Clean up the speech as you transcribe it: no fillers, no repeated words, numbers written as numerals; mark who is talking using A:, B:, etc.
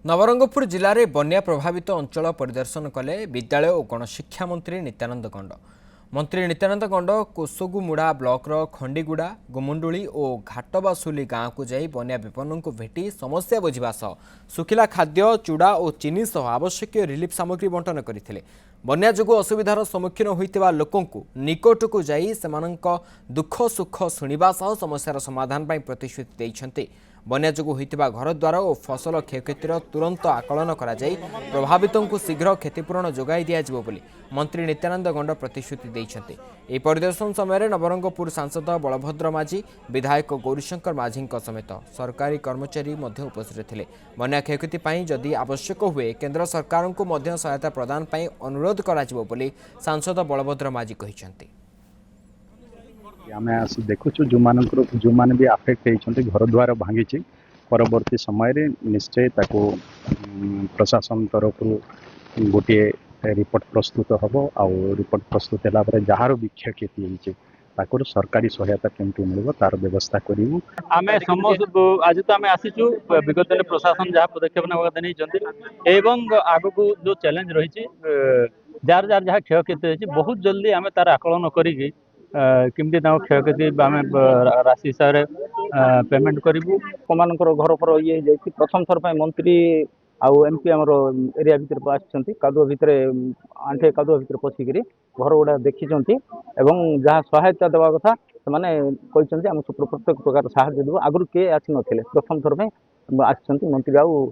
A: नवरंगपुर जिले में बन्या प्रभावित अंचल परिदर्शन कले विद्यालय और गणशिक्षा मंत्री नित्यानंद गंड। मंत्री नित्यानंद गंड कोसोगुमुड़ा ब्लॉक खंडीगुड़ा गुमुंडुली और घाटबासुली गाँव को जाई बन्या विपन्न को भेटी समस्या बुझा सह सुखिला खाद्य चूड़ा और चीनी सह आवश्यक रिलीफ सामग्री बंटन करते। बन्या जो असुविधार सम्मुखीन होता लोक निकट को जाई सेमानंक दुख सुख शुणा सह समस्यार समाधान पर प्रतिश्रुति देइछन्ते। बन्या जो होता घरद्वार और फसल क्षयक्षतिर तुरंत आकलन कर प्रभावितों को शीघ्र क्षतिपूरण जोगाई दिज्व मंत्री नित्यानंद गंड प्रतिश्रुति देइछन्ते। एही परिदर्शन समय नवरंगपुर सांसद बलभद्र माझी विधायक गौरीशंकर माझी समेत सरकारी कर्मचारी उपस्थित थे। बन्या क्षयक्षति पर जदि आवश्यक हुए केंद्र सरकार को मध्य सहायता प्रदान पर अनुरोध कराजिवो बोली सांसद बलभद्र माझी कहिसेंति।
B: आम आसी देखु जो मैंने भी आफेक्ट होती घर द्वार भांगी परवर्ती समय निश्चय प्रशासन तरफ गोटे रिपोर्ट प्रस्तुत हम आउ रिपोर्ट प्रस्तुत है जार भी क्षयक्षति होती सरकारी सहायता केमती मिल तार व्यवस्था करूँ।
C: आम समस्त आज तो आम आसीचु विगत दिन प्रशासन जहाँ पदक्षेप नहीं आग को जो चैलेंज रही जार जार जहाँ क्षयक्षति होती बहुत जल्दी आम तार आकलन करी केमती क्षयक्षति आम राशि हिसाब से पेमेंट करूँ। घर पर ये जाइए प्रथम थर पर मंत्री आउ एमपी आमर एरिया भितर आसी कादुआ भितर आंठे कादुआ भितर पशिक घर गुड़ा देखी जहाँ सहायता देवा कथा से आम प्रत्येक प्रकार साहाଯ୍य देव आगु किए आसी ना प्रथम थर पर आसी मंत्री आउ